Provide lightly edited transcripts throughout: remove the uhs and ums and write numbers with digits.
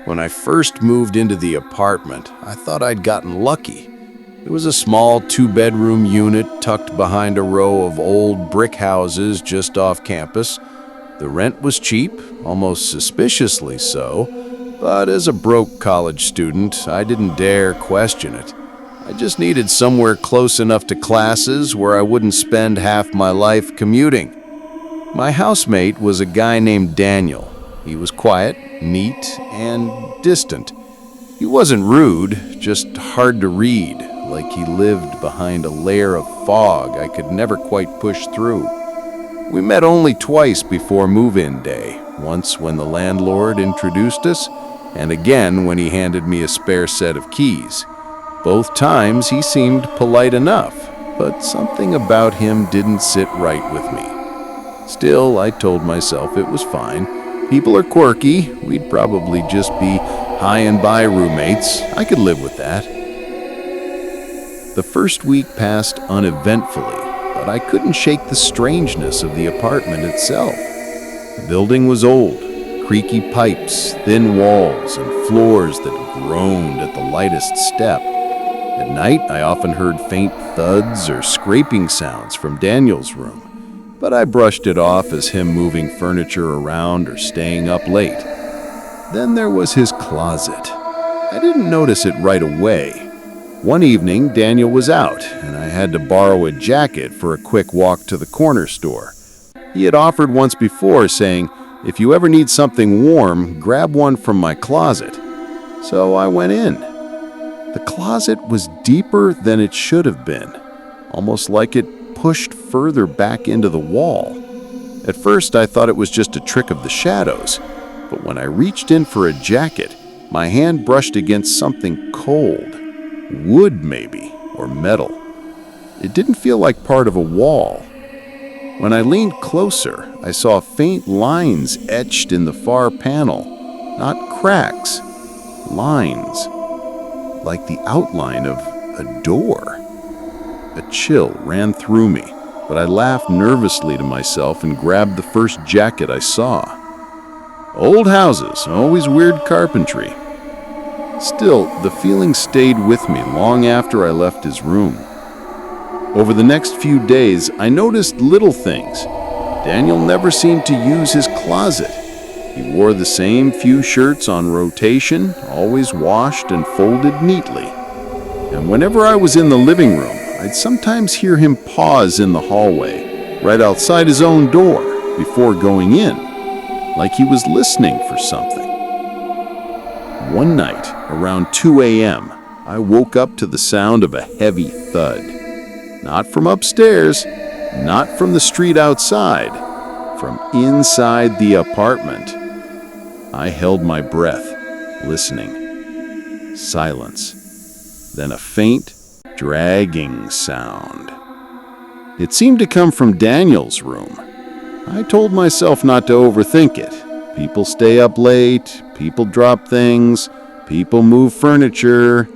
When I first moved into the apartment, I thought I'd gotten lucky. It was a small two-bedroom unit tucked behind a row of old brick houses just off campus. The rent was cheap, almost suspiciously so, but as a broke college student, I didn't dare question it. I just needed somewhere close enough to classes where I wouldn't spend half my life commuting. My housemate was a guy named Daniel. He was quiet, neat, and distant. He wasn't rude, just hard to read, like he lived behind a layer of fog I could never quite push through. We met only twice before move-in day, once when the landlord introduced us, and again when he handed me a spare set of keys. Both times he seemed polite enough, but something about him didn't sit right with me. Still, I told myself it was fine. People are quirky. We'd probably just be high-and-by roommates. I could live with that. The first week passed uneventfully, but I couldn't shake the strangeness of the apartment itself. The building was old, creaky pipes, thin walls, and floors that groaned at the lightest step. At night, I often heard faint thuds or scraping sounds from Daniel's room, but I brushed it off as him moving furniture around or staying up late. Then there was his closet. I didn't notice it right away. One evening, Daniel was out, and I had to borrow a jacket for a quick walk to the corner store. He had offered once before, saying, "If you ever need something warm, grab one from my closet." So I went in. The closet was deeper than it should have been, almost like it pushed further back into the wall. At first, I thought it was just a trick of the shadows, but when I reached in for a jacket, my hand brushed against something cold. Wood, maybe, or metal. It didn't feel like part of a wall. When I leaned closer, I saw faint lines etched in the far panel. Not cracks, lines, like the outline of a door. A chill ran through me, but I laughed nervously to myself and grabbed the first jacket I saw. Old houses, always weird carpentry. Still, the feeling stayed with me long after I left his room. Over the next few days, I noticed little things. Daniel never seemed to use his closet. He wore the same few shirts on rotation, always washed and folded neatly. And whenever I was in the living room, I'd sometimes hear him pause in the hallway, right outside his own door, before going in, like he was listening for something. One night, around 2 a.m., I woke up to the sound of a heavy thud. Not from upstairs, not from the street outside, from inside the apartment. I held my breath, listening. Silence. Then a faint, dragging sound. It seemed to come from Daniel's room. I told myself not to overthink it. People stay up late, people drop things, people move furniture.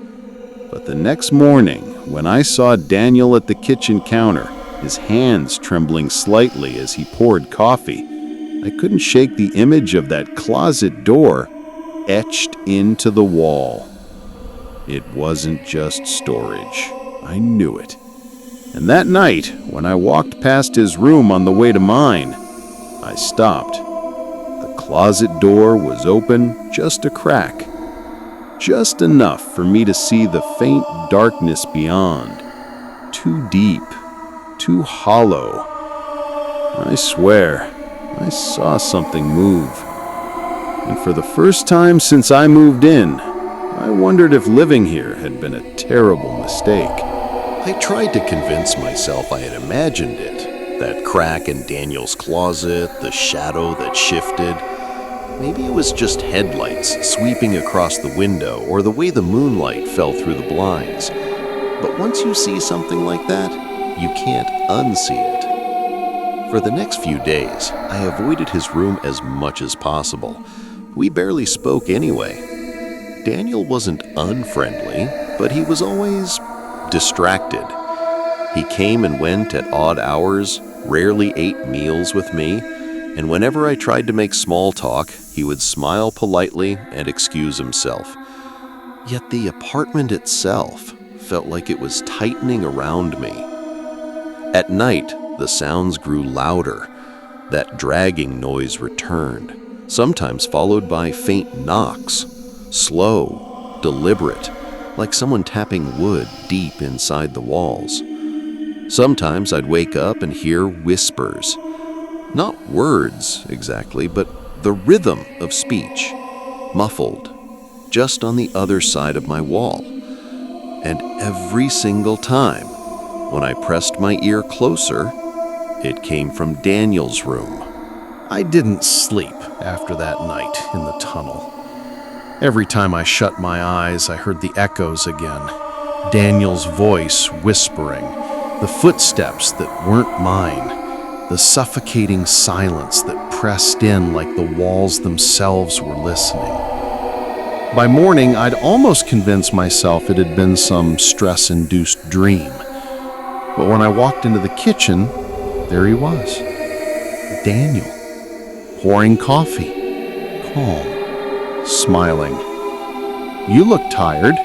But the next morning, when I saw Daniel at the kitchen counter, his hands trembling slightly as he poured coffee, I couldn't shake the image of that closet door etched into the wall. It wasn't just storage. I knew it. And that night, when I walked past his room on the way to mine, I stopped. The closet door was open, just a crack. Just enough for me to see the faint darkness beyond. Too deep, too hollow. I swear, I saw something move. And for the first time since I moved in, I wondered if living here had been a terrible mistake. I tried to convince myself I had imagined it. That crack in Daniel's closet, the shadow that shifted. Maybe it was just headlights sweeping across the window or the way the moonlight fell through the blinds. But once you see something like that, you can't unsee it. For the next few days, I avoided his room as much as possible. We barely spoke anyway. Daniel wasn't unfriendly, but he was always distracted. He came and went at odd hours, rarely ate meals with me, and whenever I tried to make small talk, he he would smile politely and excuse himself. Yet the apartment itself felt like it was tightening around me. At night, the sounds grew louder. That dragging noise returned, sometimes followed by faint knocks, slow, deliberate, like someone tapping wood deep inside the walls. Sometimes I'd wake up and hear whispers. Not words exactly, but the rhythm of speech, muffled, just on the other side of my wall. And every single time, when I pressed my ear closer, it came from Daniel's room. I didn't sleep after that night in the tunnel. Every time I shut my eyes, I heard the echoes again. Daniel's voice whispering, the footsteps that weren't mine, the suffocating silence that pressed in like the walls themselves were listening. By morning, I'd almost convinced myself it had been some stress-induced dream. But when I walked into the kitchen, there he was, Daniel, pouring coffee, calm, smiling. "You look tired,"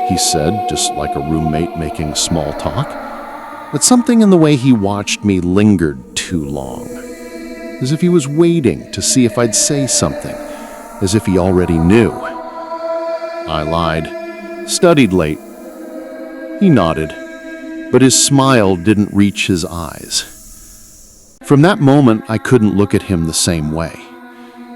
he said, just like a roommate making small talk. But something in the way he watched me lingered too long, as if he was waiting to see if I'd say something, as if he already knew. I lied. "Studied late." He nodded, but his smile didn't reach his eyes. From that moment, I couldn't look at him the same way.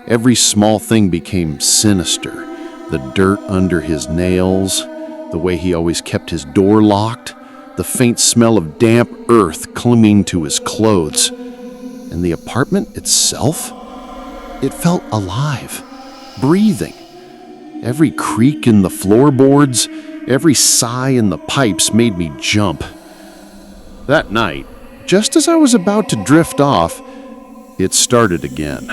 Every small thing became sinister. The dirt under his nails, the way he always kept his door locked, the faint smell of damp earth clinging to his clothes. And the apartment itself? It felt alive, breathing. Every creak in the floorboards, every sigh in the pipes made me jump. That night, just as I was about to drift off, it started again.